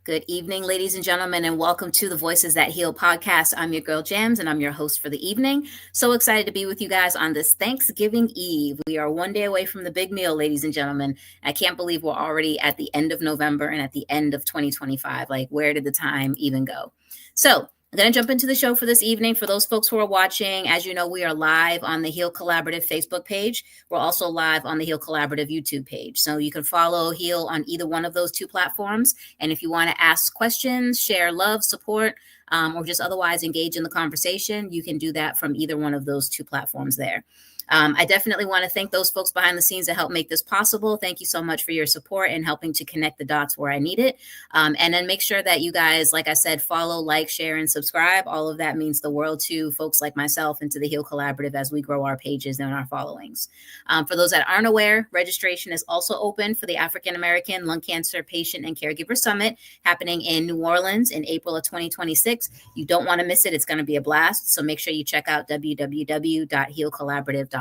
Good evening, ladies and gentlemen, and welcome to the Voices That Heal podcast. I'm your girl Jams, and I'm your host for the evening. So excited to be with you guys on this Thanksgiving Eve. We are one day away from the big meal, ladies and gentlemen. I can't believe we're already at the end of November and at the end of 2025. Like, where did the time even go? So I'm going to jump into the show for this evening. For those folks who are watching, as you know, we are live on the Heal Collaborative Facebook page. We're also live on the Heal Collaborative YouTube page. So you can follow Heal on either one of those two platforms. And if you want to ask questions, share love, support, or just otherwise engage in the conversation, you can do that from either one of those two platforms there. I definitely want to thank those folks behind the scenes that help make this possible. Thank you so much for your support and helping to connect the dots where I need it. And then make sure that you guys, like I said, follow, like, share, and subscribe. All of that means the world to folks like myself and to the Heal Collaborative as we grow our pages and our followings. For those that aren't aware, registration is also open for the African American Lung Cancer Patient and Caregiver Summit happening in New Orleans in April of 2026. You don't want to miss it. It's going to be a blast. So make sure you check out www.healcollaborative.org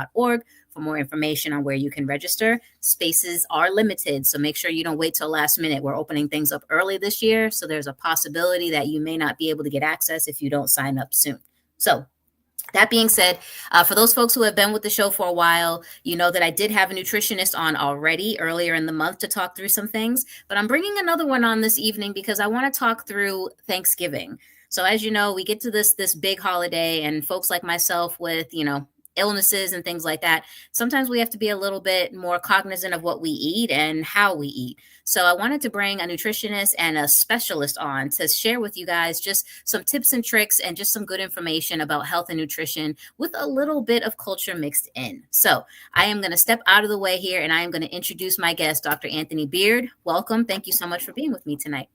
for more information on where you can register. Spaces are limited, so make sure you don't wait till last minute. We're opening things up early this year, so there's a possibility that you may not be able to get access if you don't sign up soon. So that being said, for those folks who have been with the show for a while, you know that I did have a nutritionist on already earlier in the month to talk through some things, but I'm bringing another one on this evening because I want to talk through Thanksgiving. So as you know, we get to this big holiday, and folks like myself with, illnesses and things like that, sometimes we have to be a little bit more cognizant of what we eat and how we eat. So I wanted to bring a nutritionist and a specialist on to share with you guys just some tips and tricks and just some good information about health and nutrition with a little bit of culture mixed in. So I am going to step out of the way here, and I am going to introduce my guest, Dr. Anthony Beard. Welcome. Thank you so much for being with me tonight.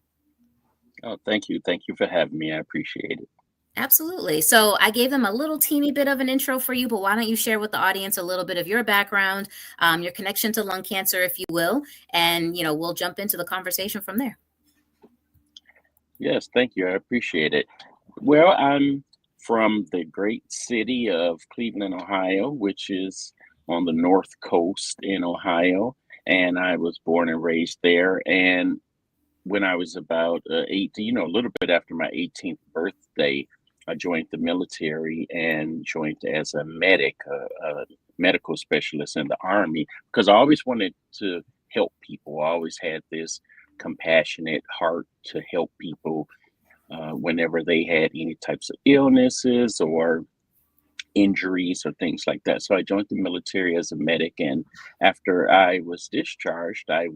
Oh, thank you. Thank you for having me. I appreciate it. Absolutely. So I gave them a little teeny bit of an intro for you, but why don't you share with the audience a little bit of your background, your connection to lung cancer, if you will, and, we'll jump into the conversation from there. Yes, thank you. I appreciate it. Well, I'm from the great city of Cleveland, Ohio, which is on the north coast in Ohio, and I was born and raised there. And when I was about 18, a little bit after my 18th birthday, I joined the military and joined as a medic, a medical specialist in the Army, because I always wanted to help people. I always had this compassionate heart to help people whenever they had any types of illnesses or injuries or things like that. So I joined the military as a medic, and after I was discharged, I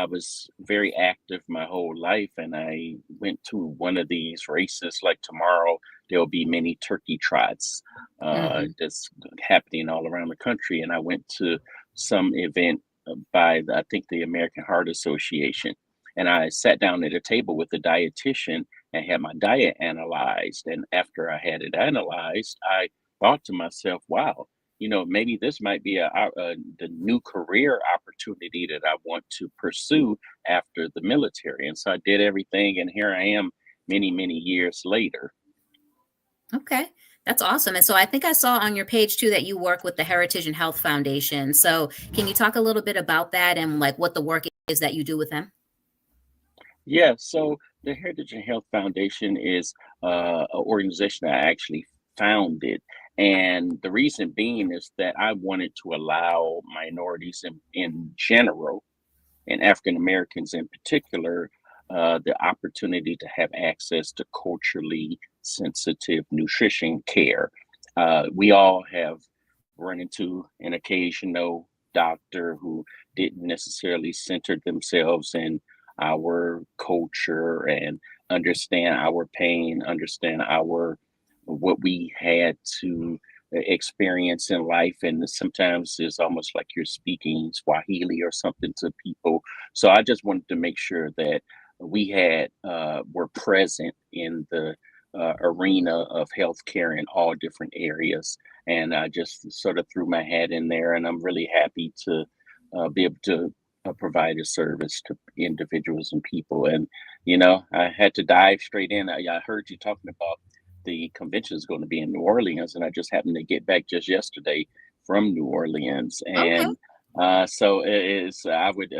was very active my whole life, and I went to one of these races. Like tomorrow, there'll be many turkey trots that's happening all around the country, and I went to some event by I think the American Heart Association, and I sat down at a table with a dietitian and had my diet analyzed. And after I had it analyzed, I thought to myself, wow, maybe this might be the new career opportunity that I want to pursue after the military. And so I did everything, and here I am many, many years later. Okay, that's awesome. And so I think I saw on your page too that you work with the Heritage and Health Foundation. So can you talk a little bit about that and like what the work is that you do with them? Yeah, so the Heritage and Health Foundation is an organization that I actually founded. And the reason being is that I wanted to allow minorities in general, and African Americans in particular, the opportunity to have access to culturally sensitive nutrition care. We all have run into an occasional doctor who didn't necessarily center themselves in our culture and understand our pain, understand our what we had to experience in life. And sometimes it's almost like you're speaking Swahili or something to people. So I just wanted to make sure that we were present in the arena of healthcare in all different areas. And I just sort of threw my hat in there, and I'm really happy to be able to provide a service to individuals and people. And, I had to dive straight in. I heard you talking about the convention is going to be in New Orleans, and I just happened to get back just yesterday from New Orleans. Okay. And So it is, I would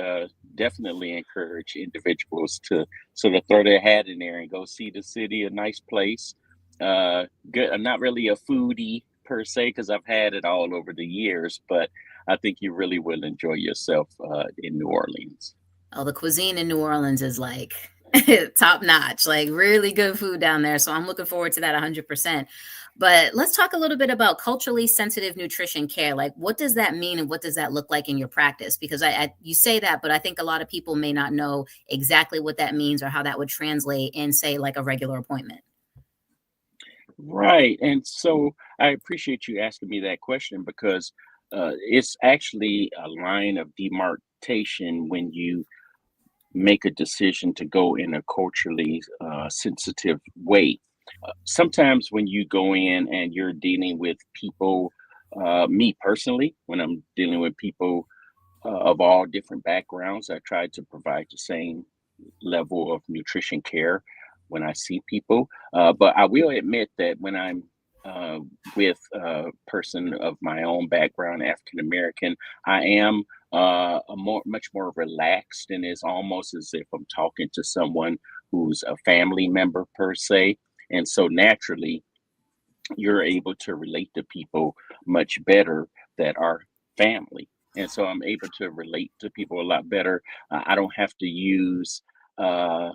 definitely encourage individuals to sort of throw their hat in there and go see the city, a nice place. Good. I'm not really a foodie per se because I've had it all over the years, but I think you really will enjoy yourself in New Orleans. Oh, the cuisine in New Orleans is like top notch, like really good food down there. So I'm looking forward to that 100%. But let's talk a little bit about culturally sensitive nutrition care. Like, what does that mean and what does that look like in your practice? Because you say that, but I think a lot of people may not know exactly what that means or how that would translate in, say, like a regular appointment. Right. And so I appreciate you asking me that question because it's actually a line of demarcation when you make a decision to go in a culturally sensitive way. Sometimes when you go in and you're dealing with people, me personally, when I'm dealing with people of all different backgrounds, I try to provide the same level of nutrition care when I see people. But I will admit that when I'm uh, with a person of my own background, African American, I am much more relaxed, and it's almost as if I'm talking to someone who's a family member per se. And so naturally, you're able to relate to people much better that are family. And so I'm able to relate to people a lot better. I don't have to use, uh,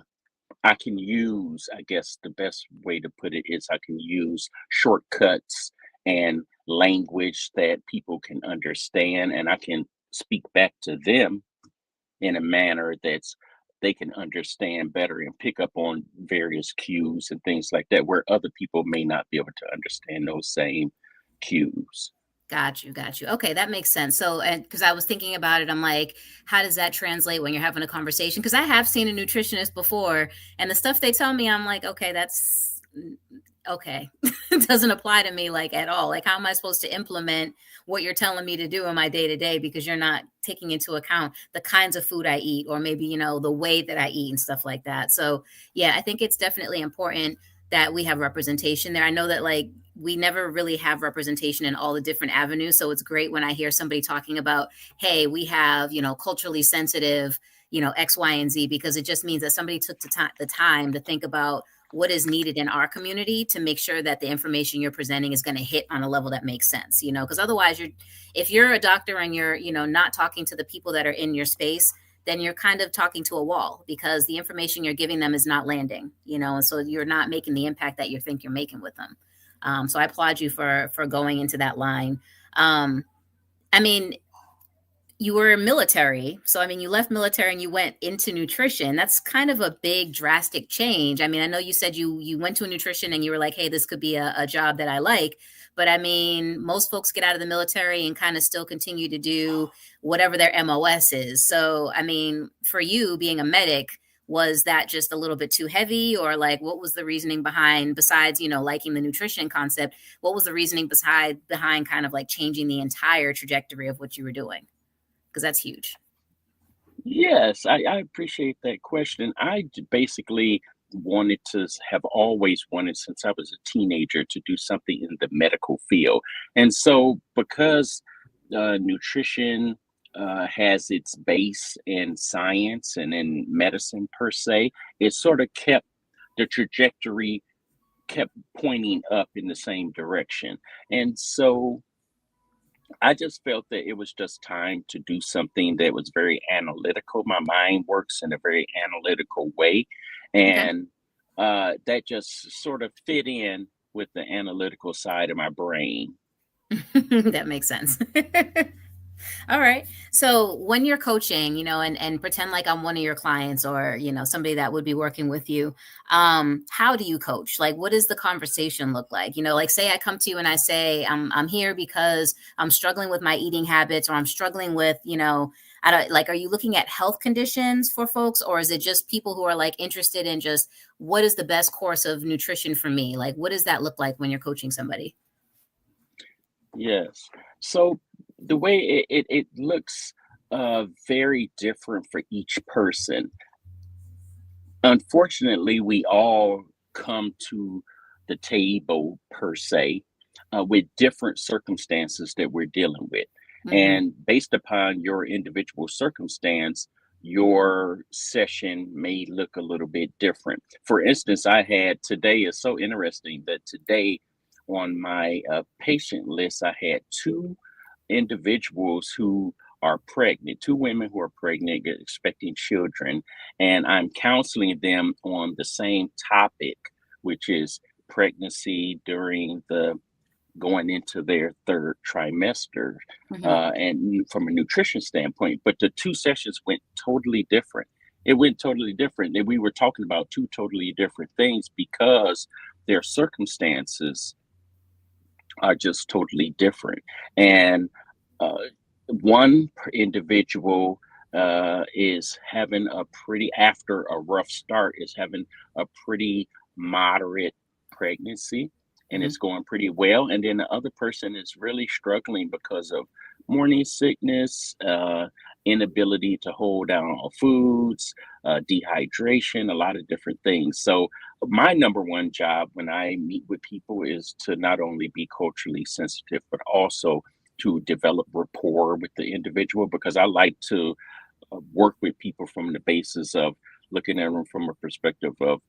I can use, I guess the best way to put it is I can use shortcuts and language that people can understand, and I can speak back to them in a manner that's they can understand better and pick up on various cues and things like that where other people may not be able to understand those same cues. Got you, got you. Okay, that makes sense. So, and because I was thinking about it, I'm like, how does that translate when you're having a conversation? Because I have seen a nutritionist before, and the stuff they tell me, I'm like, okay, that's okay. It doesn't apply to me like at all. Like, how am I supposed to implement what you're telling me to do in my day to day because you're not taking into account the kinds of food I eat or maybe, the way that I eat and stuff like that. So, yeah, I think it's definitely important that we have representation there. I know that like we never really have representation in all the different avenues. So it's great when I hear somebody talking about, hey, we have, culturally sensitive, X, Y, and Z, because it just means that somebody took the time to think about what is needed in our community to make sure that the information you're presenting is going to hit on a level that makes sense, because otherwise if you're a doctor and you're, not talking to the people that are in your space, then you're kind of talking to a wall because the information you're giving them is not landing, and so you're not making the impact that you think you're making with them. So I applaud you for going into that line. I mean, you were military. So, I mean, you left military and you went into nutrition. That's kind of a big drastic change. I mean, I know you said you went to a nutrition and you were like, hey, this could be a job that I like. But I mean, most folks get out of the military and kind of still continue to do whatever their MOS is. So, I mean, for you being a medic, was that just a little bit too heavy, or like what was the reasoning behind, besides liking the nutrition concept, what was the reasoning behind kind of like changing the entire trajectory of what you were doing, because that's huge. Yes, I appreciate that question. Basically wanted to have always wanted since I was a teenager to do something in the medical field. And so because nutrition has its base in science and in medicine per se, it sort of kept the trajectory kept pointing up in the same direction. And so I just felt that it was just time to do something that was very analytical. My mind works in a very analytical way. Okay. And that just sort of fit in with the analytical side of my brain. That makes sense. All right. So when you're coaching, and pretend like I'm one of your clients or, somebody that would be working with you, how do you coach? Like, what does the conversation look like? Like say I come to you and I say, I'm here because I'm struggling with my eating habits, or I'm struggling with, I don't like, are you looking at health conditions for folks, or is it just people who are like interested in just what is the best course of nutrition for me? Like, what does that look like when you're coaching somebody? Yes. So the way it looks very different for each person. Unfortunately, we all come to the table per se with different circumstances that we're dealing with. Mm-hmm. And based upon your individual circumstance, your session may look a little bit different. For instance, I had today is so interesting that today on my patient list, I had two individuals who are pregnant, two women who are pregnant, expecting children, and I'm counseling them on the same topic, which is pregnancy during the going into their third trimester, Mm-hmm. and from a nutrition standpoint. But the two sessions went totally different. It went totally different. And we were talking about two totally different things because their circumstances are just totally different. And uh, one individual is having a pretty, after a rough start, is having a pretty moderate pregnancy and Mm-hmm. it's going pretty well. And then the other person is really struggling because of morning sickness, inability to hold down all foods, dehydration, a lot of different things. So my number one job when I meet with people is to not only be culturally sensitive, but also to develop rapport with the individual because I like to work with people from the basis of looking at them from a perspective of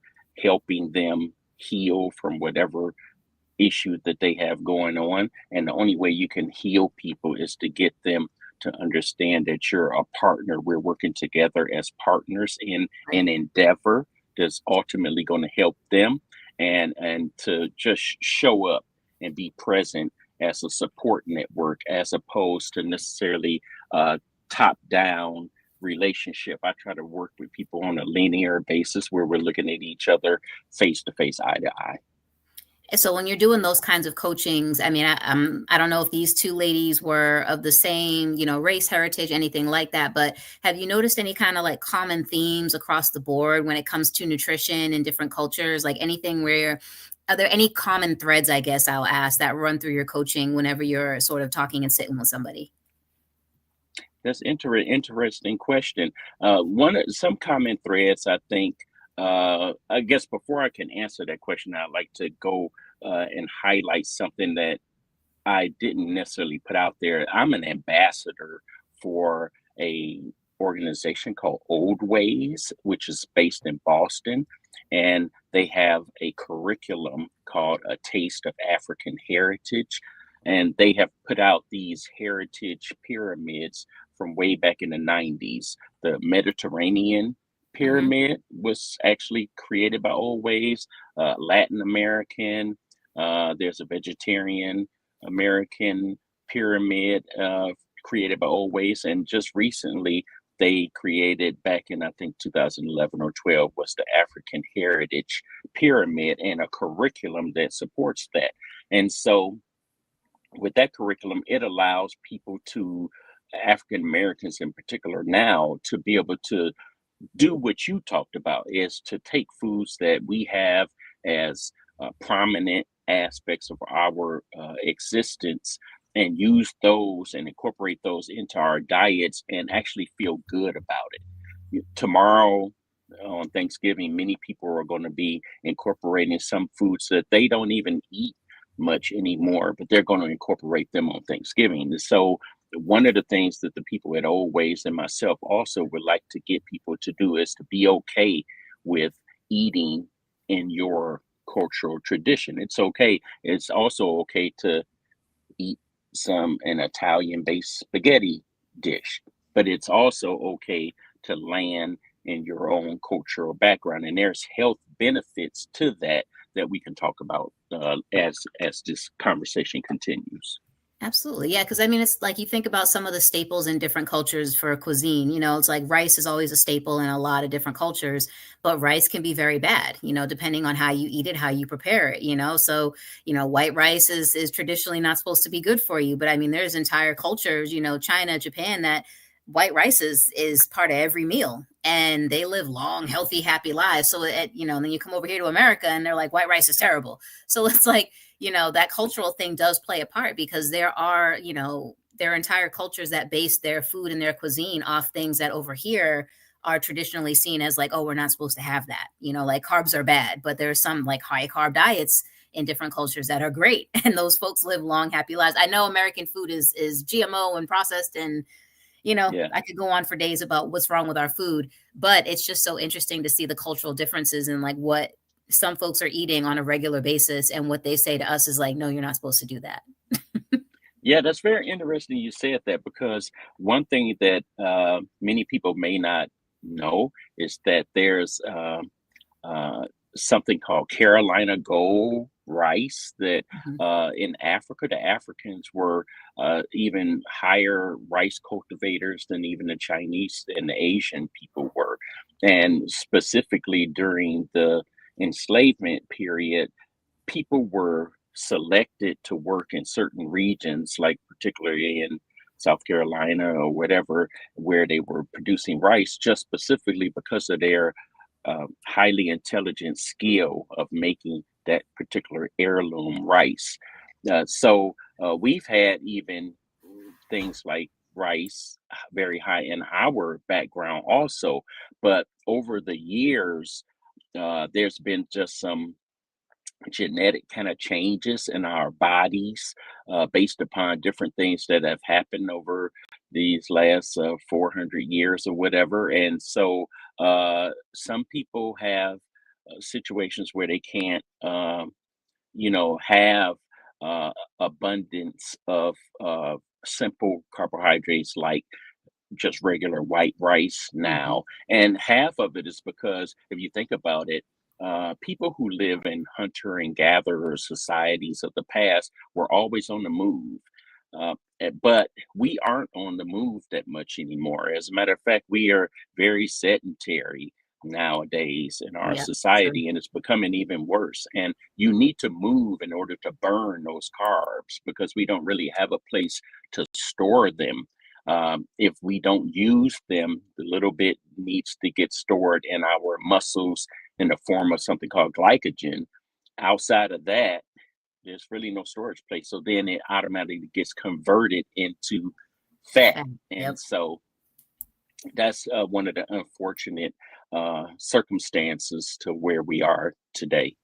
helping them heal from whatever issue that they have going on. And the only way you can heal people is to get them to understand that you're a partner. We're working together as partners in Right. an endeavor that's ultimately going to help them and to just show up and be present as a support network as opposed to necessarily top down relationship. I try to work with people on a linear basis where we're looking at each other face to face, eye to eye. And so when you're doing those kinds of coachings, I mean, I don't know if these two ladies were of the same, race, heritage, anything like that, but have you noticed any kind of like common themes across the board when it comes to nutrition in different cultures? Like anything where, are there any common threads, I guess I'll ask, that run through your coaching whenever you're sort of talking and sitting with somebody? That's interesting question. One of some common threads, I think. I guess before I can answer that question, I'd like to go and highlight something that I didn't necessarily put out there. I'm an ambassador for a organization called Old Ways, which is based in Boston, and they have a curriculum called A Taste of African Heritage, and they have put out these heritage pyramids from way back in the 90s. The Mediterranean Hmm. pyramid was actually created by Old Ways, Latin American, there's a vegetarian American pyramid created by Old Ways, and just recently they created back in I think 2011 or 12 was the African Heritage Pyramid and a curriculum that supports that. And so with that curriculum, it allows people to African Americans in particular now to be able to do what you talked about is to take foods that we have as prominent aspects of our existence and use those and incorporate those into our diets and actually feel good about it. Tomorrow on Thanksgiving, many people are going to be incorporating some foods that they don't even eat much anymore, but they're going to incorporate them on Thanksgiving. And so one of the things that the people at Old Ways and myself also would like to get people to do is to be okay with eating in your cultural tradition. It's okay. It's also okay to eat an Italian based spaghetti dish, but it's also okay to land in your own cultural background. And there's health benefits to that that we can talk about as this conversation continues. Absolutely. Yeah. Cause I mean, it's like you think about some of the staples in different cultures for cuisine, it's like rice is always a staple in a lot of different cultures, but rice can be very bad, depending on how you eat it, how you prepare it. So, white rice is traditionally not supposed to be good for you. But I mean, there's entire cultures, China, Japan, that white rice is part of every meal and they live long, healthy, happy lives. So, then you come over here to America and they're like, white rice is terrible. So it's like, that cultural thing does play a part because there are entire cultures that base their food and their cuisine off things that over here are traditionally seen as like, oh, we're not supposed to have that. Like carbs are bad, but there's some like high carb diets in different cultures that are great. And those folks live long, happy lives. I know American food is GMO and processed, and Yeah. I could go on for days about what's wrong with our food, but it's just so interesting to see the cultural differences in like what some folks are eating on a regular basis, and what they say to us is like, no, you're not supposed to do that. Yeah, that's very interesting you said that, because one thing that many people may not know is that there's uh, something called Carolina Gold rice that Mhm. in Africa, the Africans were even higher rice cultivators than even the Chinese and the Asian people were. And specifically during the enslavement period, people were selected to work in certain regions, like particularly in South Carolina or whatever, where they were producing rice, just specifically because of their highly intelligent skill of making that particular heirloom rice. We've had even things like rice very high in our background also, but over the years, there's been just some genetic kind of changes in our bodies based upon different things that have happened over these last 400 years or whatever. And so some people have situations where they can't, have uh, abundance of simple carbohydrates like just regular white rice Mhm. now. And half of it is because if you think about it, people who live in hunter and gatherer societies of the past were always on the move. But we aren't on the move that much anymore. As a matter of fact, we are very sedentary nowadays in our Yep, true. society, and it's becoming even worse. And you need to move in order to burn those carbs because we don't really have a place to store them. If we don't use them, the little bit needs to get stored in our muscles in the form of something called glycogen. Outside of that, there's really no storage place. So then it automatically gets converted into fat. Fat. And Yep. so that's one of the unfortunate circumstances to where we are today.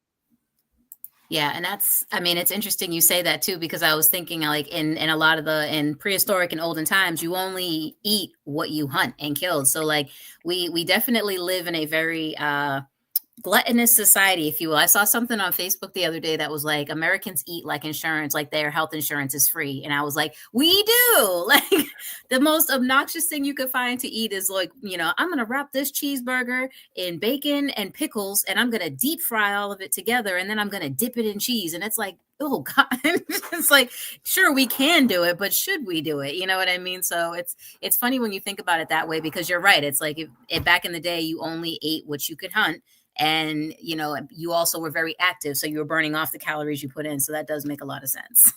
Yeah, and that's, I mean, it's interesting you say that too, because I was thinking like in a lot of the in prehistoric and olden times, you only eat what you hunt and kill. So like we definitely live in a very gluttonous society, if you will. I saw something on Facebook the other day that was like Americans eat like insurance, like their health insurance is free. And I was like, we do. Like the most obnoxious thing you could find to eat is like, I'm going to wrap this cheeseburger in bacon and pickles and I'm going to deep fry all of it together and then I'm going to dip it in cheese. And it's like, oh God. It's like, sure, we can do it, but should we do it? You know what I mean? So it's funny when you think about it that way, because you're right. It's like if back in the day you only ate what you could hunt, and you also were very active, so you were burning off the calories you put in, so that does make a lot of sense.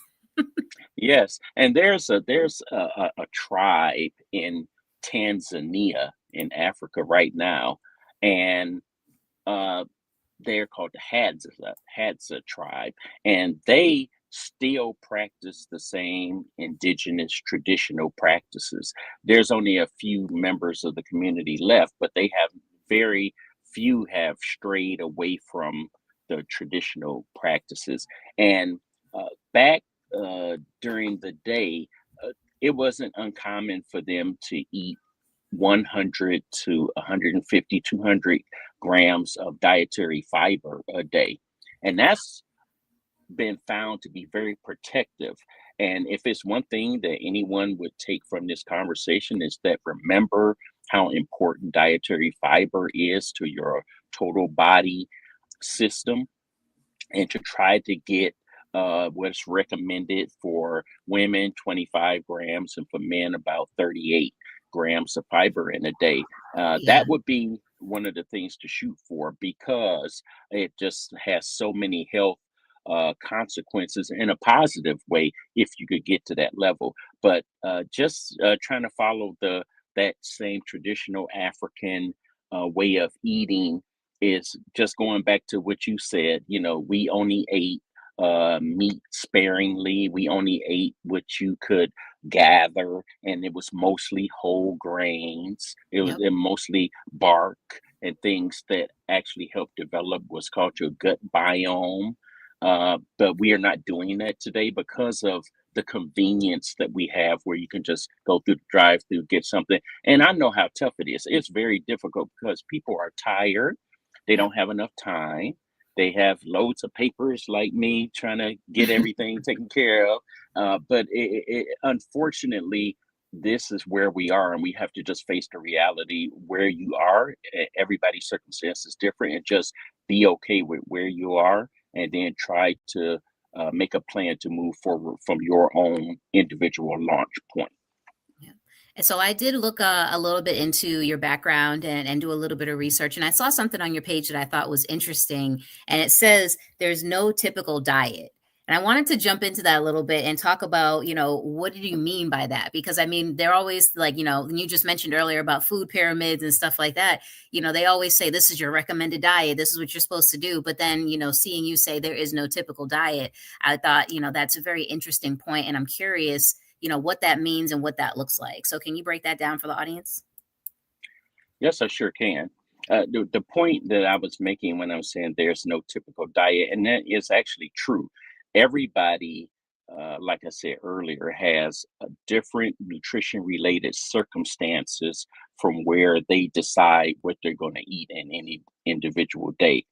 Yes, and there's a tribe in Tanzania in Africa right now, and uh, they're called the Hadza tribe, and they still practice the same indigenous traditional practices. There's only a few members of the community left, but they have very few have strayed away from the traditional practices. And back during the day, it wasn't uncommon for them to eat 100 to 150, 200 grams of dietary fiber a day. And that's been found to be very protective. And if it's one thing that anyone would take from this conversation, is that remember how important dietary fiber is to your total body system, and to try to get what's recommended for women 25 grams and for men about 38 grams of fiber in a day. Yeah. That would be one of the things to shoot for, because it just has so many health consequences in a positive way if you could get to that level. But just trying to follow the that same traditional African way of eating is just going back to what you said. We only ate meat sparingly. We only ate what you could gather, and it was mostly whole grains. It was Yep. mostly bark and things that actually help develop what's called your gut biome. but we are not doing that today because of the convenience that we have where you can just go through the drive through, get something. And I know how tough it is. It's very difficult because people are tired. They Yeah. don't have enough time. They have loads of papers like me trying to get everything taken care of. Unfortunately, this is where we are, and we have to just face the reality where you are. Everybody's circumstance is different, and just be okay with where you are, and then try to make a plan to move forward from your own individual launch point. Yeah. And so I did look a little bit into your background and do a little bit of research. And I saw something on your page that I thought was interesting. And it says there's no typical diet. And I wanted to jump into that a little bit and talk about, what do you mean by that? Because I mean, they're always like, you just mentioned earlier about food pyramids and stuff like that. They always say this is your recommended diet. This is what you're supposed to do. But then, seeing you say there is no typical diet, I thought, that's a very interesting point. And I'm curious, what that means and what that looks like. So can you break that down for the audience? Yes, I sure can. The point that I was making when I was saying there's no typical diet, and that is actually true. Everybody, like I said earlier, has a different nutrition related circumstances from where they decide what they're going to eat in any individual day.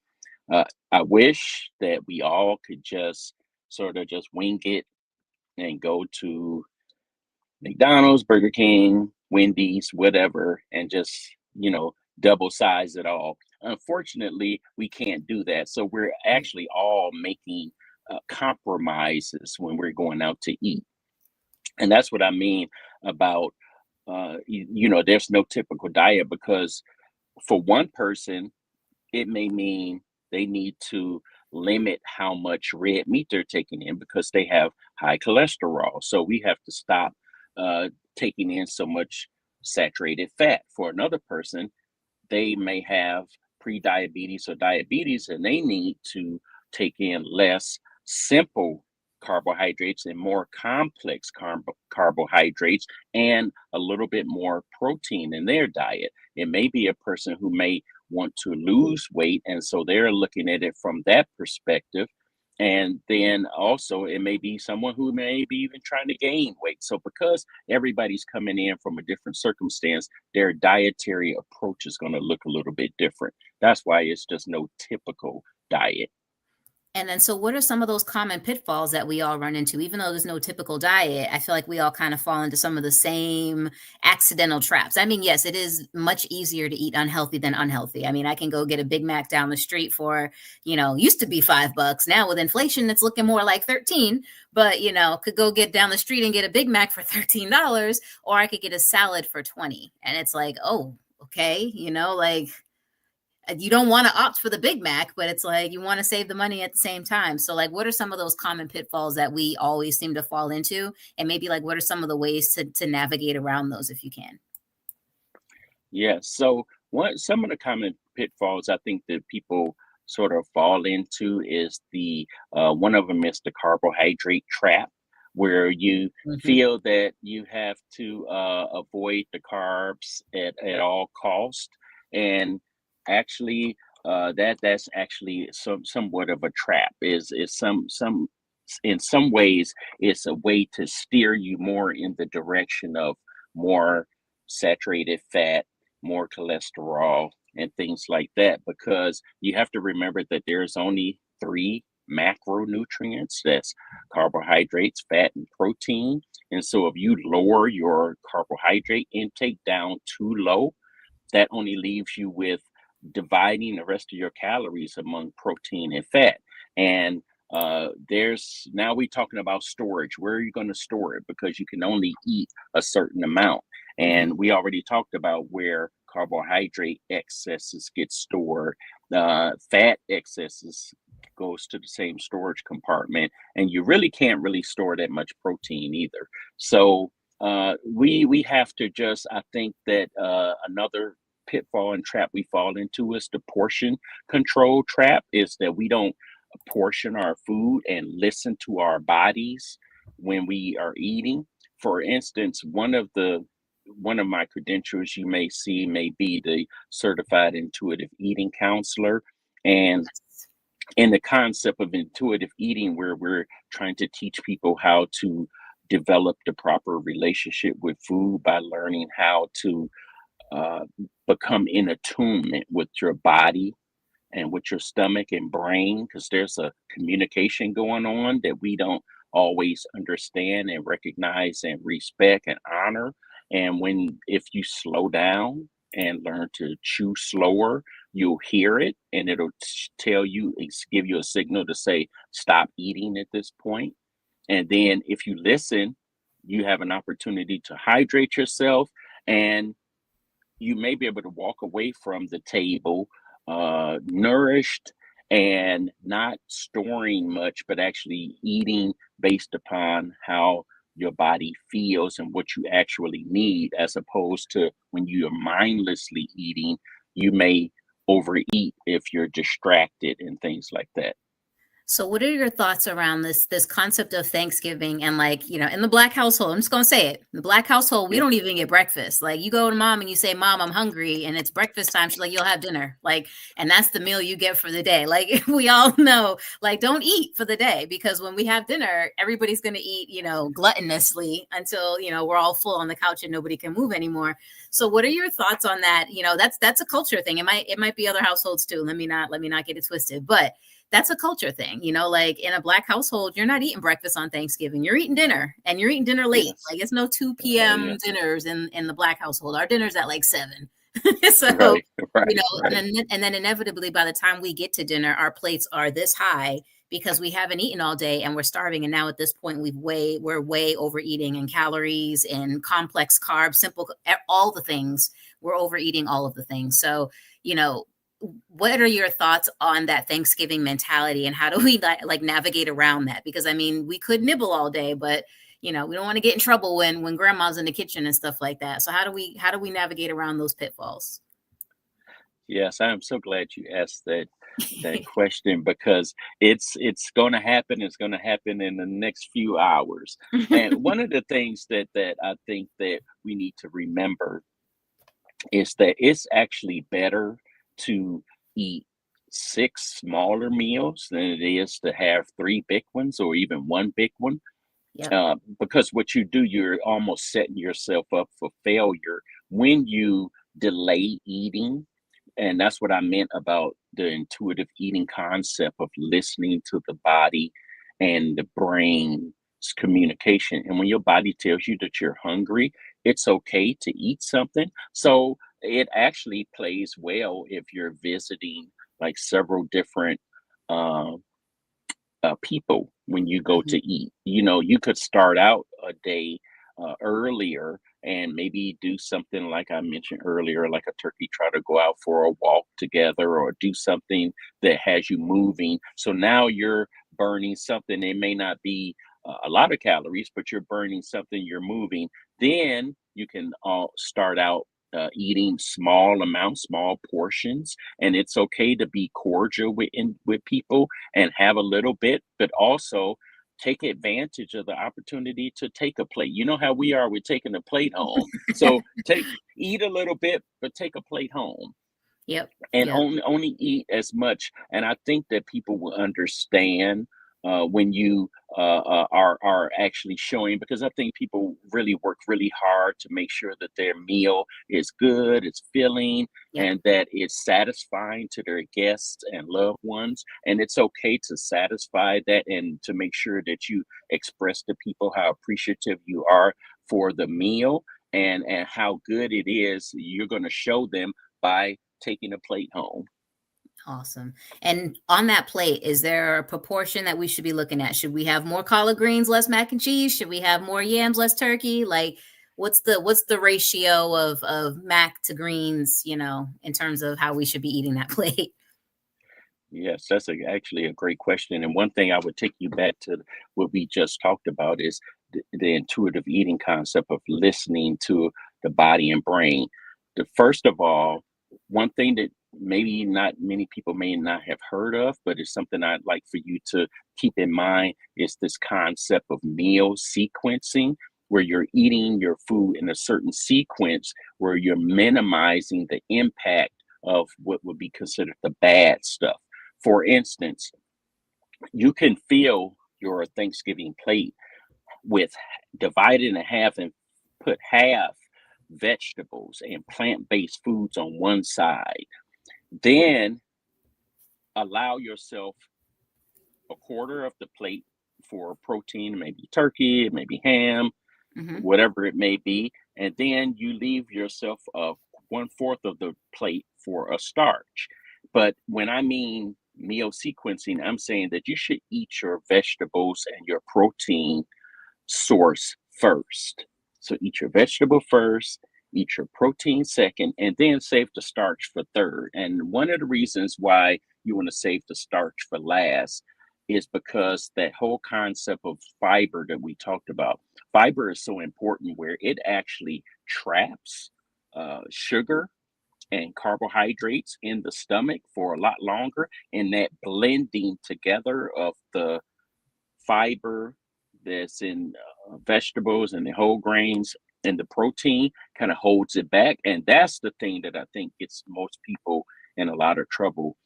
I wish that we all could just sort of just wing it and go to McDonald's, Burger King, Wendy's, whatever, and just, double size it all. Unfortunately, we can't do that. So we're Right. actually all making compromises when we're going out to eat. And that's what I mean about, there's no typical diet because for one person, it may mean they need to limit how much red meat they're taking in because they have high cholesterol. So we have to stop taking in so much saturated fat. For another person, they may have pre-diabetes or diabetes and they need to take in less simple carbohydrates and more complex carbohydrates and a little bit more protein in their diet. It may be a person who may want to lose weight, and so they're looking at it from that perspective. And then also, it may be someone who may be even trying to gain weight. So, because everybody's coming in from a different circumstance, their dietary approach is going to look a little bit different. That's why it's just no typical diet. And then, so what are some of those common pitfalls that we all run into? Even though there's no typical diet, I feel like we all kind of fall into some of the same accidental traps. I mean, yes, it is much easier to eat unhealthy than unhealthy. I mean, I can go get a Big Mac down the street for, used to be $5. Now with inflation, it's looking more like 13. But, could go get down the street and get a Big Mac for $13, or I could get a salad for 20. And it's like, oh, okay, like you don't want to opt for the Big Mac, but it's like you want to save the money at the same time. So, like, what are some of those common pitfalls that we always seem to fall into? And maybe, like, what are some of the ways to navigate around those if you can? Yeah. So, some of the common pitfalls I think that people sort of fall into is the one of them is the carbohydrate trap, where you Hmm. feel that you have to avoid the carbs at all cost, and actually, that's actually somewhat of a trap. Is some in some ways it's a way to steer you more in the direction of more saturated fat, more cholesterol, and things like that, because you have to remember that there's only three macronutrients. That's carbohydrates, fat, and protein. And so if you lower your carbohydrate intake down too low, that only leaves you with dividing the rest of your calories among protein and fat. And there's now we're talking about storage. Where are you going to store it? Because you can only eat a certain amount. Hmm. And we already talked about where carbohydrate excesses get stored. Fat excesses goes to the same storage compartment, and you really can't really store that much protein either. So we have to just, I think that another pitfall and trap we fall into is the portion control trap, is that we don't portion our food and listen to our bodies when we are eating. For instance, one of my credentials you may see may be the certified intuitive eating counselor. And in the concept of intuitive eating, where we're trying to teach people how to develop the proper relationship with food by learning how to uh, become in attunement with your body and with your stomach and brain, because there's a communication going on that we don't always understand and recognize and respect and honor. And when if you slow down and learn to chew slower, you'll hear it, and it'll tell you, give you a signal to say stop eating at this point. And then if you listen, you have an opportunity to hydrate yourself, and you may be able to walk away from the table nourished and not storing much, but actually eating based upon how your body feels and what you actually need, as opposed to when you are mindlessly eating, you may overeat if you're distracted and things like that. So what are your thoughts around this concept of Thanksgiving and, like, in the Black household, I'm just gonna say it, in the Black household, we Yeah, don't even get breakfast. Like, you go to mom and you say, "Mom, I'm hungry," and it's breakfast time. She's like, "You'll have dinner." Like, and that's the meal you get for the day. Like, we all know, like, don't eat for the day, because when we have dinner, everybody's gonna eat, gluttonously until, we're all full on the couch and nobody can move anymore. So what are your thoughts on that? That's a culture thing. It might be other households too. Let me not get it twisted. But that's a culture thing, like in a Black household, you're not eating breakfast on Thanksgiving. You're eating dinner, and you're eating dinner late. yes. Like, it's no 2 Oh, p.m. yeah. dinners in the Black household. Our dinner's at like 7. So, Right, right, and right. then inevitably by the time we get to dinner, our plates are this high because we haven't eaten all day and we're starving. And now at this point, we're way overeating in calories and complex carbs, all the things. We're overeating all of the things. So, you know, what are your thoughts on that Thanksgiving mentality, and how do we like navigate around that? Because I mean, we could nibble all day, but we don't want to get in trouble when grandma's in the kitchen and stuff like that. So how do we navigate around those pitfalls? Yes, I am so glad you asked that question, because it's going to happen. It's going to happen in the next few hours. And one of the things that I think that we need to remember is that it's actually better to eat six smaller meals than it is to have three big ones or even one big one. Yep. Because what you do, you're almost setting yourself up for failure when you delay eating. And that's what I meant about the intuitive eating concept of listening to the body and the brain's communication. And when your body tells you that you're hungry, it's okay to eat something. So it actually plays well if you're visiting like several different uh, people when you go to Mhm. eat. You could start out a day earlier and maybe do something like I mentioned earlier, like a turkey trot, to go out for a walk together or do something that has you moving. So now you're burning something. It may not be a lot of calories, but you're burning something, you're moving. Then you can start out eating small amounts, small portions, and it's okay to be cordial with people and have a little bit, but also take advantage of the opportunity to take a plate. You know how we are with taking a plate home. So eat a little bit, but take a plate home Yep. and Yep. only eat as much. And I think that people will understand when you are actually showing, because I think people really work really hard to make sure that their meal is good, it's filling, Yep. and that it's satisfying to their guests and loved ones. And it's okay to satisfy that and to make sure that you express to people how appreciative you are for the meal, and how good it is. You're going to show them by taking a plate home. Awesome. And on that plate, is there a proportion that we should be looking at? Should we have more collard greens, less mac and cheese? Should we have more yams, less turkey? Like, what's the ratio of mac to greens, in terms of how we should be eating that plate? Yes, that's actually a great question. And one thing I would take you back to what we just talked about is the intuitive eating concept of listening to the body and brain. The first of all, one thing that maybe not many people may not have heard of, but it's something I'd like for you to keep in mind, is this concept of meal sequencing, where you're eating your food in a certain sequence, where you're minimizing the impact of what would be considered the bad stuff. For instance, you can fill your Thanksgiving plate with divide it in half and put half vegetables and plant-based foods on one side. Then allow yourself a quarter of the plate for protein, maybe turkey, maybe ham, whatever it may be. And then you leave yourself 1/4 of the plate for a starch. But when I mean meal sequencing, I'm saying that you should eat your vegetables and your protein source first. So eat your vegetable first, eat your protein second, and then save the starch for third. And one of the reasons why you want to save the starch for last is because that whole concept of fiber that we talked about, fiber is so important where it actually traps sugar and carbohydrates in the stomach for a lot longer. And that blending together of the fiber that's in vegetables and the whole grains and the protein kind of holds it back. And that's the thing that I think gets most people in a lot of trouble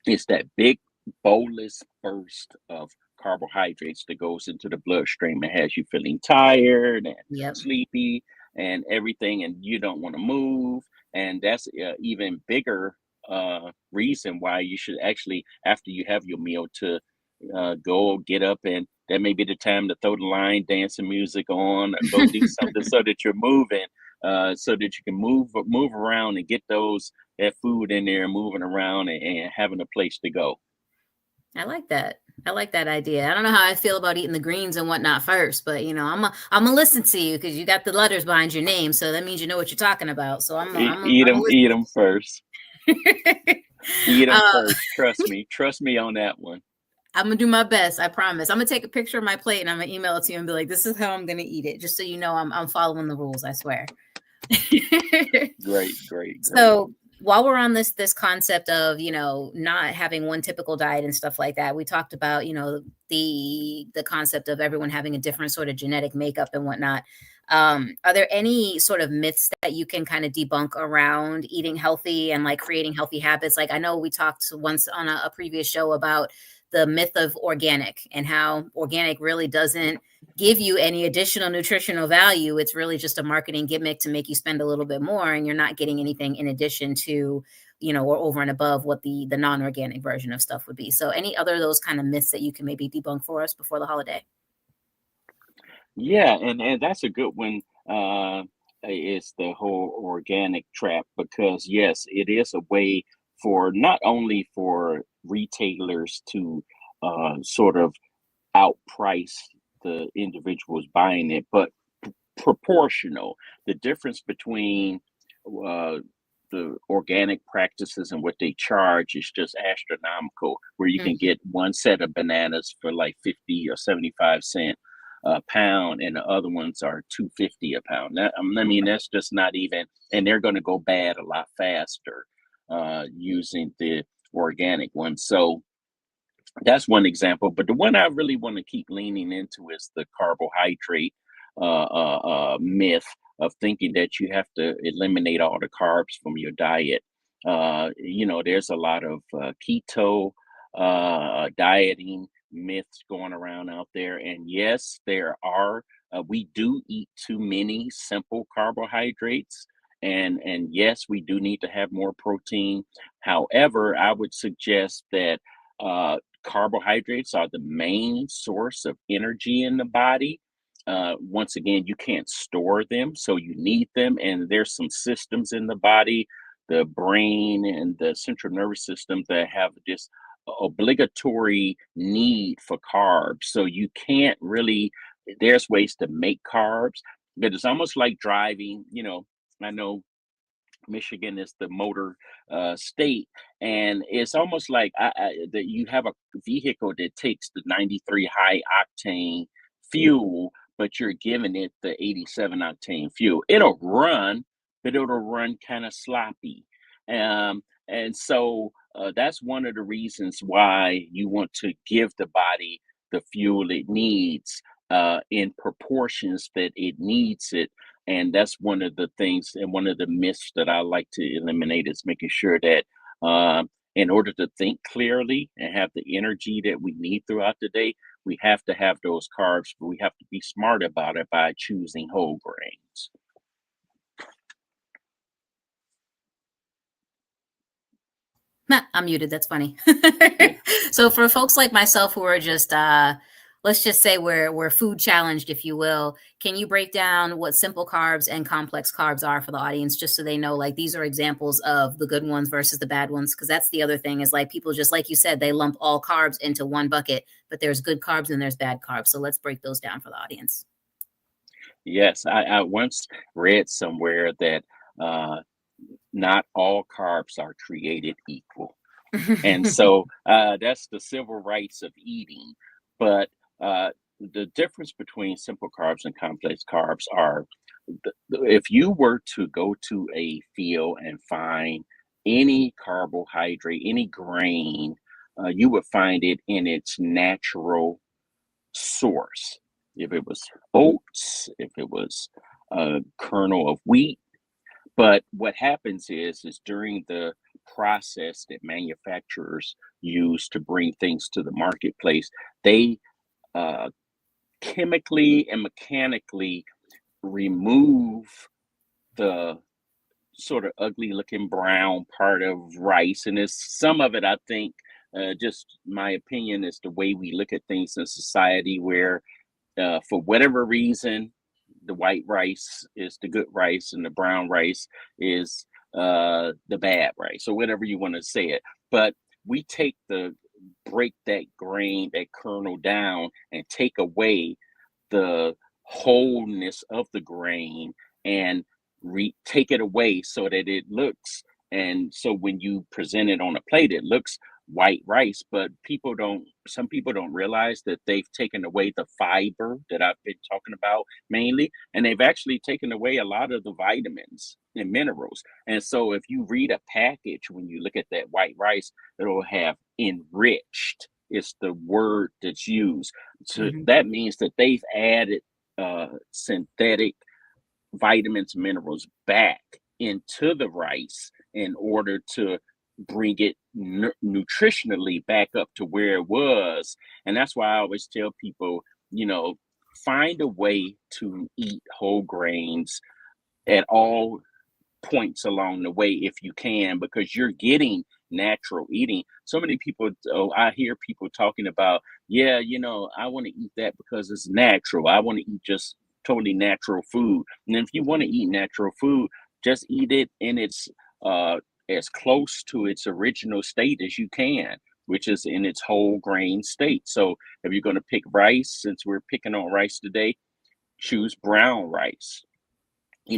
is that big bolus burst of carbohydrates that goes into the bloodstream and has you feeling tired and sleepy and everything, and you don't want to move. And that's even bigger reason why you should actually, after you have your meal, to go get up, and that may be the time to throw the line dancing music on or go do something so that you're moving, so that you can move around and get that food in there, moving around and having a place to go. I like that. I like that idea. I don't know how I feel about eating the greens and whatnot first, but I'm gonna listen to you because you got the letters behind your name, so that means you know what you're talking about. So Eat them first. Eat them first. Trust me on that one. I'm gonna do my best. I promise. I'm gonna take a picture of my plate and I'm gonna email it to you and be like, "This is how I'm gonna eat it," just so you know I'm following the rules. I swear. Great. So while we're on this concept of not having one typical diet and stuff like that, we talked about the concept of everyone having a different sort of genetic makeup and whatnot. Are there any sort of myths that you can kind of debunk around eating healthy and like creating healthy habits? Like I know we talked once on a previous show about the myth of organic and how organic really doesn't give you any additional nutritional value. It's really just a marketing gimmick to make you spend a little bit more, and you're not getting anything in addition to, or over and above what the non-organic version of stuff would be. So any other of those kind of myths that you can maybe debunk for us before the holiday? Yeah, and that's a good one. Is the whole organic trap, because yes, it is a way for not only for retailers to sort of outprice the individuals buying it, but proportional. The difference between the organic practices and what they charge is just astronomical, where you can get one set of bananas for like 50 or 75 cents a pound, and the other ones are 250 a pound. I mean, that's just not even, and they're going to go bad a lot faster using the organic one. So that's one example. But the one I really want to keep leaning into is the carbohydrate myth of thinking that you have to eliminate all the carbs from your diet. There's a lot of keto dieting myths going around out there. And yes, there are. We do eat too many simple carbohydrates. And yes, we do need to have more protein. However, I would suggest that carbohydrates are the main source of energy in the body. Once again, you can't store them, so you need them. And there's some systems in the body, the brain and the central nervous system, that have this obligatory need for carbs. So you can't really, there's ways to make carbs, but it's almost like driving. I know Michigan is the motor state, and it's almost like that you have a vehicle that takes the 93 high octane fuel, but you're giving it the 87 octane fuel. It'll run, but it'll run kind of sloppy. And so that's one of the reasons why you want to give the body the fuel it needs in proportions that it needs it. And that's one of the things, and one of the myths that I like to eliminate, is making sure that in order to think clearly and have the energy that we need throughout the day, we have to have those carbs, but we have to be smart about it by choosing whole grains. Nah, I'm muted. That's funny. Yeah. So for folks like myself who are just let's just say we're food challenged, if you will, can you break down what simple carbs and complex carbs are for the audience, just so they know like these are examples of the good ones versus the bad ones? Because that's the other thing is like people, just like you said, they lump all carbs into one bucket, but there's good carbs and there's bad carbs. So let's break those down for the audience. Yes, I once read somewhere that not all carbs are created equal. And so that's the civil rights of eating. But the difference between simple carbs and complex carbs are if you were to go to a field and find any carbohydrate, any grain, you would find it in its natural source. If it was oats, if it was a kernel of wheat, but what happens is during the process that manufacturers use to bring things to the marketplace, they uh, chemically and mechanically remove the sort of ugly looking brown part of rice. And it's some of it, I think, just my opinion, is the way we look at things in society where for whatever reason, the white rice is the good rice and the brown rice is the bad rice, or whatever you want to say it. But we break that grain, that kernel down and take away the wholeness of the grain and take it away so that it looks, and so when you present it on a plate it looks white rice, but some people don't realize that they've taken away the fiber that I've been talking about mainly, and they've actually taken away a lot of the vitamins and minerals. And so if you read a package, when you look at that white rice, it'll have enriched, it's the word that's used. So Mhm. that means that they've added synthetic vitamins, minerals back into the rice in order to bring it nutritionally back up to where it was. And that's why I always tell people, find a way to eat whole grains at all points along the way if you can, because you're getting natural eating. So many people, I hear people talking about, yeah, I want to eat that because it's natural. I want to eat just totally natural food. And if you want to eat natural food, just eat it in its uh as close to its original state as you can, which is in its whole grain state. So if you're going to pick rice, since we're picking on rice today, choose brown rice,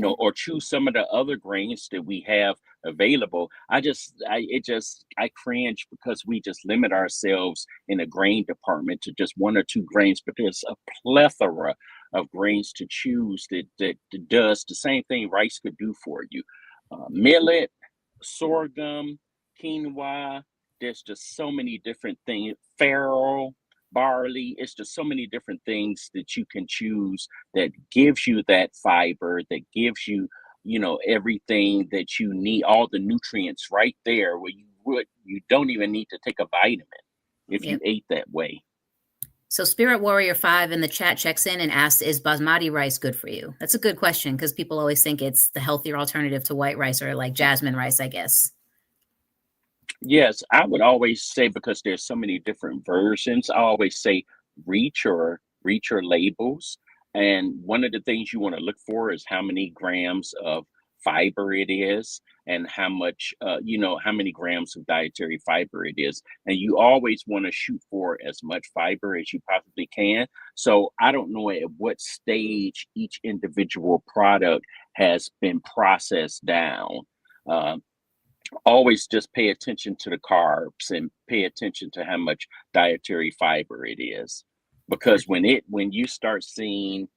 Okay. or choose some of the other grains that we have available. I cringe because we just limit ourselves in the grain department to just one or two grains, but there's a plethora of grains to choose that does the same thing rice could do for you. Millet, sorghum, quinoa, there's just so many different things. Farro, barley, it's just so many different things that you can choose that gives you that fiber, that gives you, everything that you need, all the nutrients right there where you don't even need to take a vitamin if you Yep. ate that way. So Spirit Warrior 5 in the chat checks in and asks, is basmati rice good for you? That's a good question because people always think it's the healthier alternative to white rice or like jasmine rice, I guess. Yes, I would always say, because there's so many different versions, I always say read your labels. And one of the things you want to look for is how many grams of fiber it is, and how many grams of dietary fiber it is. And you always want to shoot for as much fiber as you possibly can. So I don't know at what stage each individual product has been processed down. Uh, Always just pay attention to the carbs and pay attention to how much dietary fiber it is, because Gotcha. when you start seeing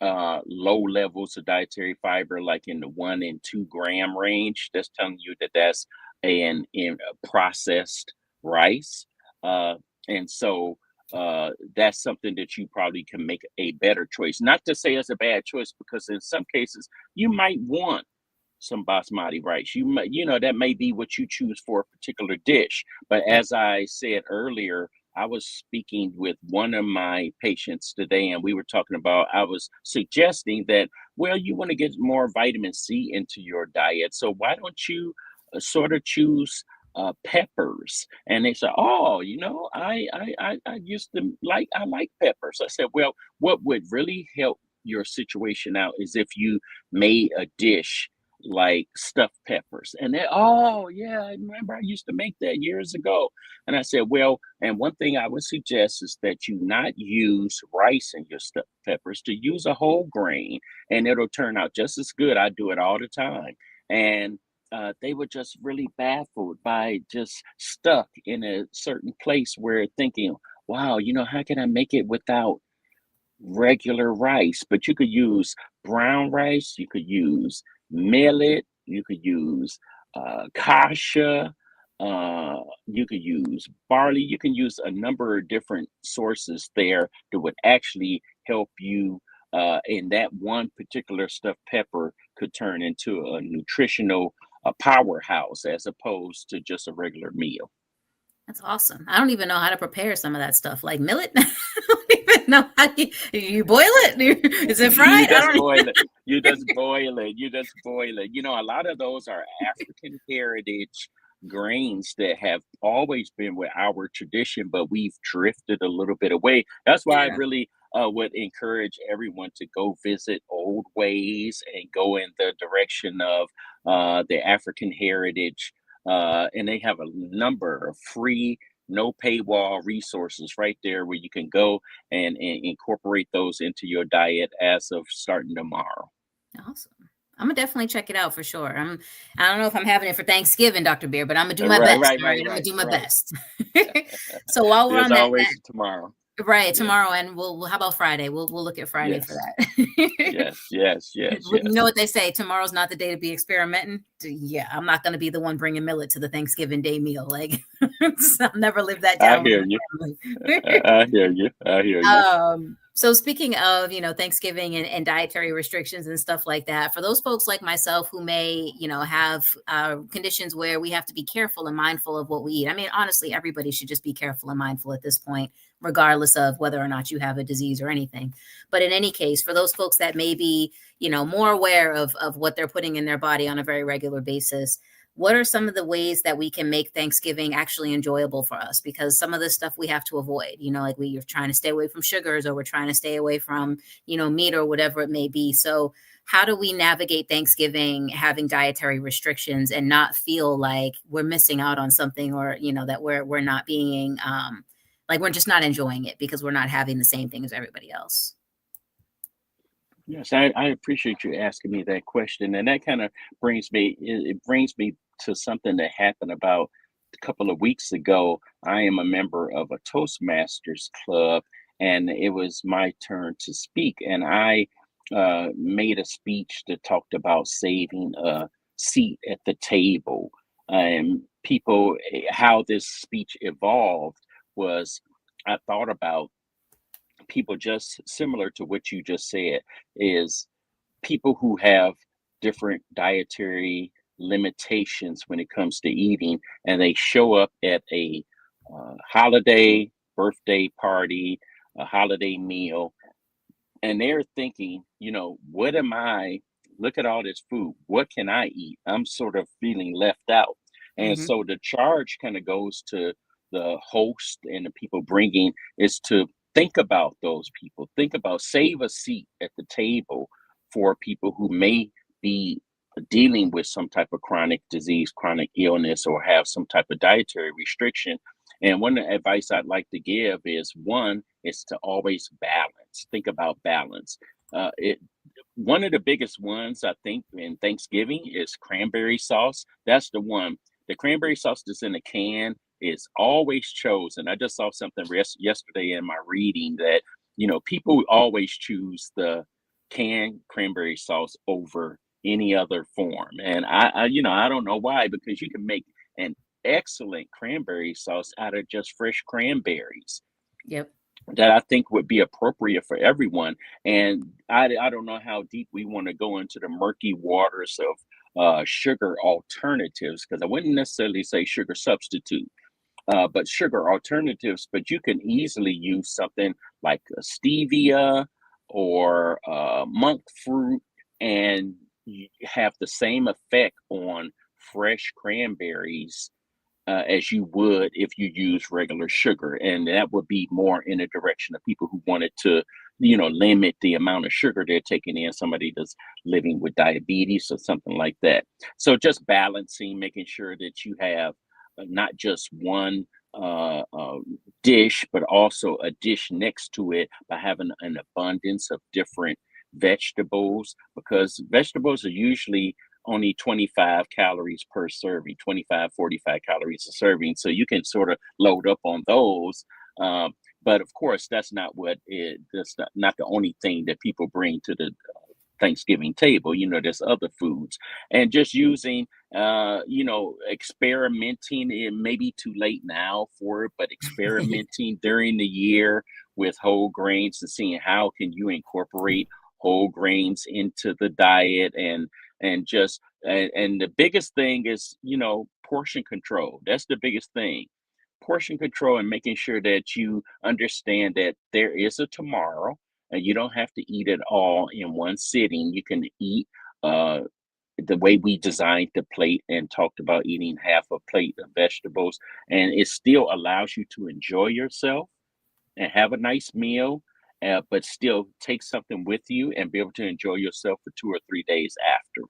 low levels of dietary fiber, like in the 1 and 2 gram range, that's telling you that that's in a processed rice. uh, and so that's something that you probably can make a better choice, not to say it's a bad choice, because in some cases you might want some basmati rice. That may be what you choose for a particular dish. But Right. as I said earlier, I was speaking with one of my patients today, and we were talking about, I was suggesting that, well, you want to get more vitamin C into your diet. So why don't you sort of choose peppers? And they said, oh, I used to I like peppers. I said, well, what would really help your situation out is if you made a dish like stuffed peppers. And they, oh yeah, I remember I used to make that years ago. And I said, well, and one thing I would suggest is that you not use rice in your stuffed peppers, to use a whole grain, and it'll turn out just as good. I do it all the time. And they were just really baffled by just stuck in a certain place where thinking, wow, how can I make it without regular rice? But you could use brown rice, you could use millet, you could use kasha, you could use barley. You can use a number of different sources there that would actually help you. And that one particular stuffed pepper could turn into a nutritional powerhouse as opposed to just a regular meal. That's awesome. I don't even know how to prepare some of that stuff, like millet. I don't even know how you boil it. Is it You fried? I just don't. boil it. You just boil it. You just boil it. A lot of those are African heritage grains that have always been with our tradition, but we've drifted a little bit away. That's why I Yeah. really would encourage everyone to go visit old ways and go in the direction of the African heritage. And they have a number of free, no paywall resources right there where you can go and incorporate those into your diet as of starting tomorrow. Awesome. I'm gonna definitely check it out for sure. I don't know if I'm having it for Thanksgiving, Dr. Beer, but I'm gonna do my Right, best. right, All right, right, I'm gonna right, do my right. best. So while we're There's on that always tomorrow. right, Yes, tomorrow, and we'll how about Friday? We'll look at Friday for yes, that. yes, yes, yes, You know yes. what they say, tomorrow's not the day to be experimenting. Yeah, I'm not gonna be the one bringing millet to the Thanksgiving Day meal. Like, I'll never live that I down with hear you. my family. I hear you. I hear you. So speaking of, Thanksgiving and dietary restrictions and stuff like that, for those folks like myself who may, have conditions where we have to be careful and mindful of what we eat. I mean, honestly, everybody should just be careful and mindful at this point, regardless of whether or not you have a disease or anything. But in any case, for those folks that may be, more aware of what they're putting in their body on a very regular basis, what are some of the ways that we can make Thanksgiving actually enjoyable for us? Because some of this stuff we have to avoid, like we're trying to stay away from sugars, or we're trying to stay away from, meat or whatever it may be. So how do we navigate Thanksgiving having dietary restrictions and not feel like we're missing out on something, or, that we're not being, like we're just not enjoying it because we're not having the same thing as everybody else? Yes, I appreciate you asking me that question. And that kind of it brings me to something that happened about a couple of weeks ago. I am a member of a Toastmasters club, and it was my turn to speak. And I made a speech that talked about saving a seat at the table. And how this speech evolved was, I thought about people just similar to what you just said, is people who have different dietary limitations when it comes to eating, and they show up at a holiday, birthday party, a holiday meal, and they're thinking, what am I? Look at all this food. What can I eat? I'm sort of feeling left out. And Hmm. so the charge kind of goes to the host and the people bringing, is to think about those people. Think about, save a seat at the table for people who may be dealing with some type of chronic disease, chronic illness, or have some type of dietary restriction. And one advice I'd like to give is, one is to always balance. Think about balance. It One of the biggest ones I think in Thanksgiving is cranberry sauce. That's the one. The cranberry sauce that's in a can is always chosen. I just saw something yesterday in my reading that people always choose the canned cranberry sauce over any other form. And I don't know why, because you can make an excellent cranberry sauce out of just fresh cranberries Yep. that I think would be appropriate for everyone. And I don't know how deep we want to go into the murky waters sugar alternatives, because I wouldn't necessarily say sugar substitute, but sugar alternatives. But you can easily use something like a stevia or monk fruit, and you have the same effect on fresh cranberries as you would if you use regular sugar. And that would be more in the direction of people who wanted to, limit the amount of sugar they're taking in, somebody that's living with diabetes or something like that. So just balancing, making sure that you have not just one dish, but also a dish next to it by having an abundance of different vegetables, because vegetables are usually only 25 calories per serving, 25, 45 calories a serving. So you can sort of load up on those. Um, but of course, that's not the only thing that people bring to the Thanksgiving table. There's other foods, and just using, experimenting. It may be too late now for it, but experimenting during the year with whole grains and seeing how can you incorporate whole grains into the diet, and the biggest thing is, portion control. That's the biggest thing. Portion control, and making sure that you understand that there is a tomorrow, and you don't have to eat it all in one sitting. You can eat uh, the way we designed the plate and talked about eating half a plate of vegetables, and it still allows you to enjoy yourself and have a nice meal, but still take something with you and be able to enjoy yourself for 2 or 3 days after.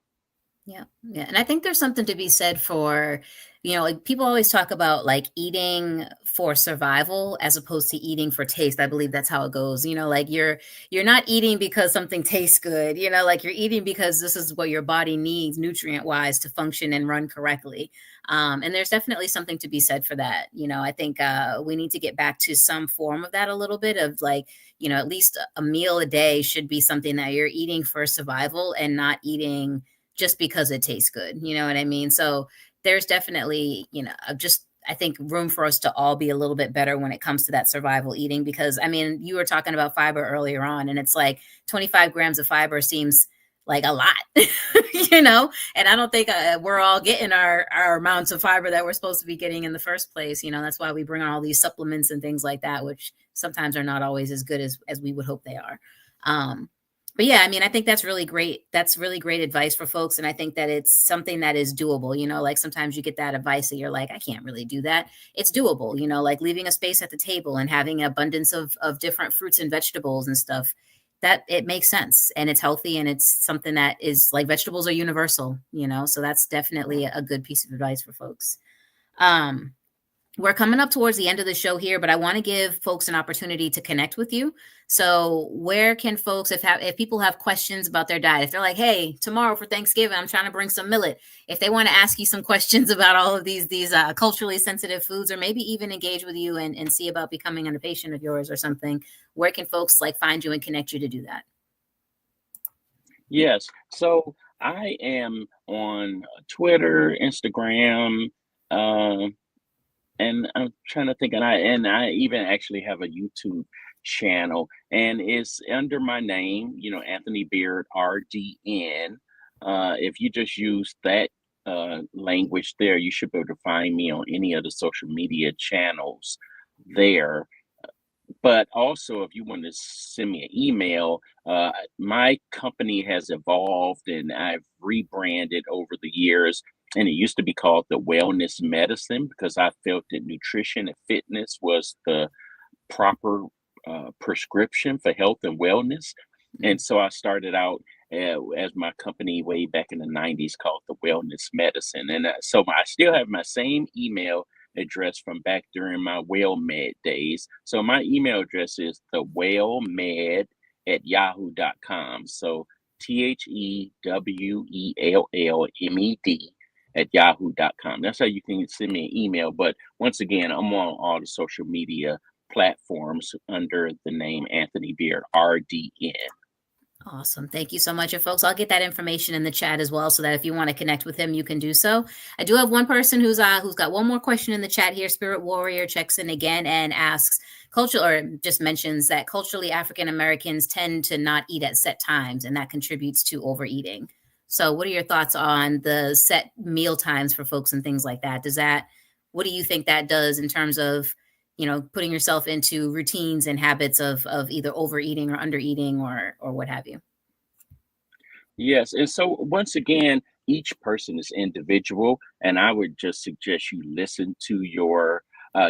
Yeah. Yeah. And I think there's something to be said for, like people always talk about like eating for survival as opposed to eating for taste. I believe that's how it goes. Like you're not eating because something tastes good, like you're eating because this is what your body needs nutrient wise to function and run correctly. And there's definitely something to be said for that. I think we need to get back to some form of that a little bit of like, at least a meal a day should be something that you're eating for survival and not eating just because it tastes good. You know what I mean? So there's definitely, just I think room for us to all be a little bit better when it comes to that survival eating, because I mean, you were talking about fiber earlier on, and it's like 25 grams of fiber seems like a lot, and I don't think we're all getting our amounts of fiber that we're supposed to be getting in the first place. That's why we bring on all these supplements and things like that, which sometimes are not always as good as we would hope they are. But yeah, I mean, I think that's really great. That's really great advice for folks. And I think that it's something that is doable. Like sometimes you get that advice that you're like, I can't really do that. It's doable, like leaving a space at the table and having an abundance of different fruits and vegetables and stuff, that it makes sense and it's healthy. And it's something that is like vegetables are universal, so that's definitely a good piece of advice for folks. We're coming up towards the end of the show here, but I want to give folks an opportunity to connect with you. So where can folks, if people have questions about their diet, if they're like, hey, tomorrow for Thanksgiving, I'm trying to bring some millet. If they want to ask you some questions about all of these culturally sensitive foods, or maybe even engage with you and see about becoming a patient of yours or something, where can folks like find you and connect you to do that? Yes. So I am on Twitter, Instagram, and I'm trying to think, and I even actually have a YouTube channel, and it's under my name, Anthony Beard RDN. If you just use that language there, you should be able to find me on any of the social media channels there. But also, if you want to send me an email, my company has evolved and I've rebranded over the years. And it used to be called the Wellness Medicine, because I felt that nutrition and fitness was the proper prescription for health and wellness. And so I started out as my company way back in the 90s called the Wellness Medicine. And so I still have my same email address from back during my WellMed days. So my email address is the wellmed@yahoo.com. So THEWELLMED at yahoo.com. That's how you can send me an email. But once again, I'm on all the social media platforms under the name Anthony Beard RDN. Awesome. Thank you so much. And folks, I'll get that information in the chat as well, so that if you want to connect with him, you can do so. I do have one person who's got one more question in the chat here. Spirit Warrior checks in again and asks, just mentions that culturally African Americans tend to not eat at set times, and that contributes to overeating. So what are your thoughts on the set meal times for folks and things like that? What do you think that does in terms of, putting yourself into routines and habits of either overeating or undereating or what have you? Yes, and so once again, each person is individual, and I would just suggest you listen to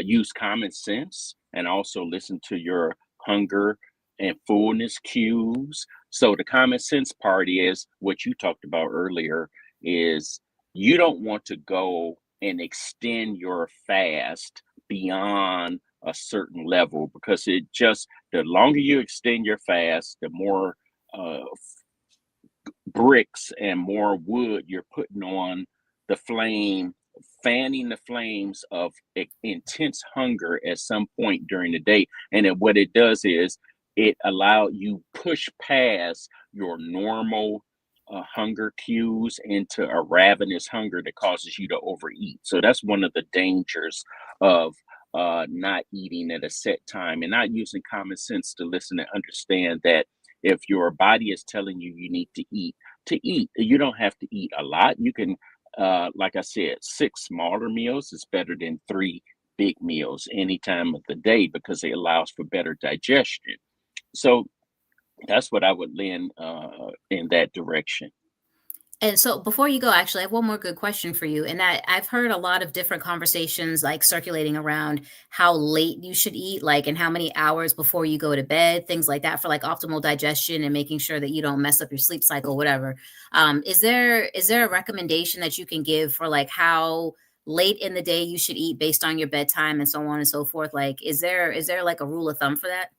use common sense and also listen to your hunger and fullness cues. So the common sense part is what you talked about earlier is you don't want to go and extend your fast beyond a certain level because the longer you extend your fast, the more uh, bricks and more wood you're putting on the flame, fanning the flames of intense hunger at some point during the day. And what it does is it allow you push past your normal hunger cues into a ravenous hunger that causes you to overeat. So that's one of the dangers of not eating at a set time and not using common sense to listen and understand that if your body is telling you you need to eat. You don't have to eat a lot. You can, like I said, 6 smaller meals is better than 3 big meals any time of the day because it allows for better digestion. So that's what I would lean in that direction. And so before you go, actually, I have one more good question for you. And I've heard a lot of different conversations like circulating around how late you should eat, like and how many hours before you go to bed, things like that for like optimal digestion and making sure that you don't mess up your sleep cycle, whatever. Is there a recommendation that you can give for like how late in the day you should eat based on your bedtime and so on and so forth? Like, is there like a rule of thumb for that?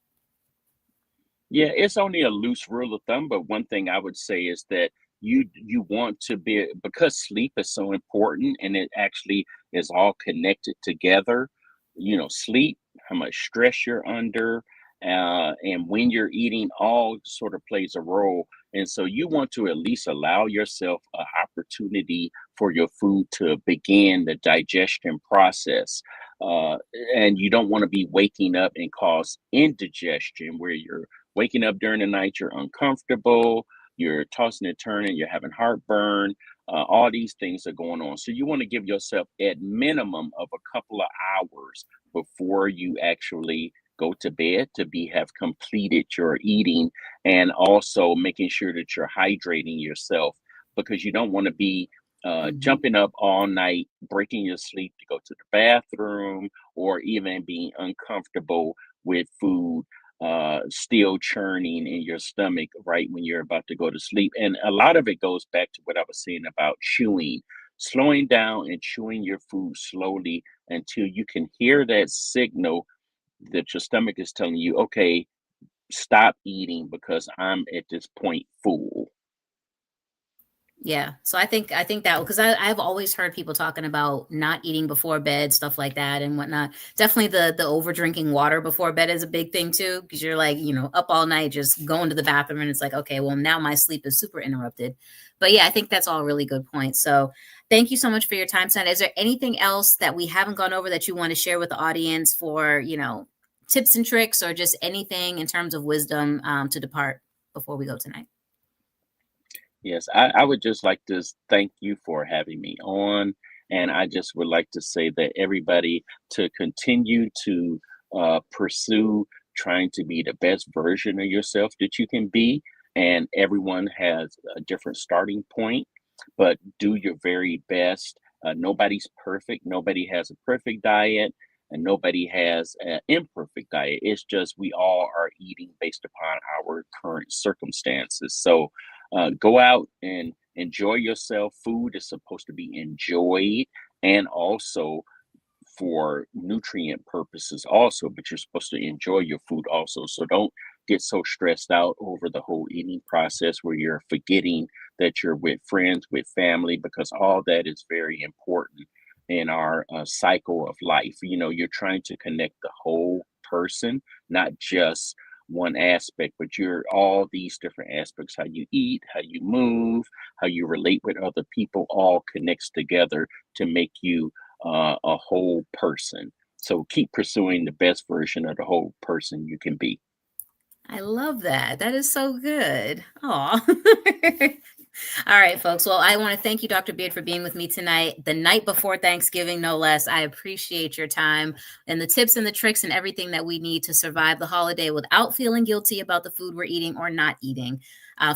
Yeah, it's only a loose rule of thumb, but one thing I would say is that you want to be because sleep is so important and it actually is all connected together. Sleep, how much stress you're under, and when you're eating, all sort of plays a role. And so you want to at least allow yourself an opportunity for your food to begin the digestion process. Uh, and you don't want to be waking up and cause indigestion where you're waking up during the night, you're uncomfortable, you're tossing and turning, you're having heartburn, all these things are going on. So you want to give yourself at minimum of a couple of hours before you actually go to bed to have completed your eating and also making sure that you're hydrating yourself because you don't want to be Mhm. jumping up all night, breaking your sleep to go to the bathroom, or even being uncomfortable with food still churning in your stomach right when you're about to go to sleep. And a lot of it goes back to what I was saying about chewing, slowing down and chewing your food slowly until you can hear that signal that your stomach is telling you, okay, stop eating because I'm at this point full. Yeah. So I think that because I've always heard people talking about not eating before bed, stuff like that and whatnot. Definitely the over drinking water before bed is a big thing too, because you're like, up all night just going to the bathroom and it's like, okay, well now my sleep is super interrupted. But yeah, I think that's all really good points. So thank you so much for your time, Son. Is there anything else that we haven't gone over that you want to share with the audience for, tips and tricks or just anything in terms of wisdom to depart before we go tonight? Yes, I would just like to thank you for having me on. And I just would like to say that everybody to continue to pursue trying to be the best version of yourself that you can be. And everyone has a different starting point, but do your very best. Nobody's perfect. Nobody has a perfect diet, and nobody has an imperfect diet. It's just we all are eating based upon our current circumstances. So, go out and enjoy yourself. Food is supposed to be enjoyed and also for nutrient purposes also, but you're supposed to enjoy your food also. So don't get so stressed out over the whole eating process where you're forgetting that you're with friends, with family, because all that is very important in our cycle of life. You're trying to connect the whole person, not just one aspect, but you're all these different aspects: how you eat, how you move, how you relate with other people, all connects together to make you a whole person. So keep pursuing the best version of the whole person you can be. I love that. That is so good. Aw. All right, folks. Well, I want to thank you, Dr. Beard, for being with me tonight, the night before Thanksgiving, no less. I appreciate your time and the tips and the tricks and everything that we need to survive the holiday without feeling guilty about the food we're eating or not eating.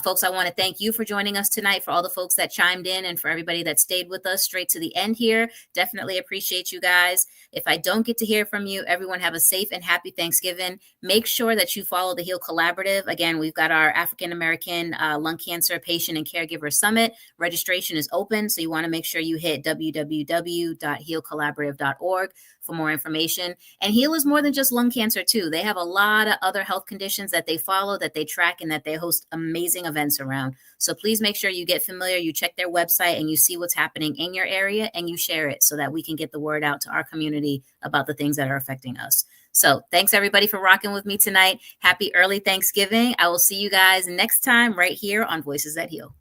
Folks, I want to thank you for joining us tonight, for all the folks that chimed in and for everybody that stayed with us straight to the end here. Definitely appreciate you guys. If I don't get to hear from you, everyone have a safe and happy Thanksgiving. Make sure that you follow the HEAL Collaborative. Again, we've got our African American lung cancer patient and caregiver summit. Registration is open, so you want to make sure you hit www.healcollaborative.org for more information. And HEAL is more than just lung cancer too. They have a lot of other health conditions that they follow, that they track, and that they host amazing events around. So please make sure you get familiar, you check their website, and you see what's happening in your area, and you share it so that we can get the word out to our community about the things that are affecting us. So thanks everybody for rocking with me tonight. Happy early Thanksgiving. I will see you guys next time right here on Voices That Heal.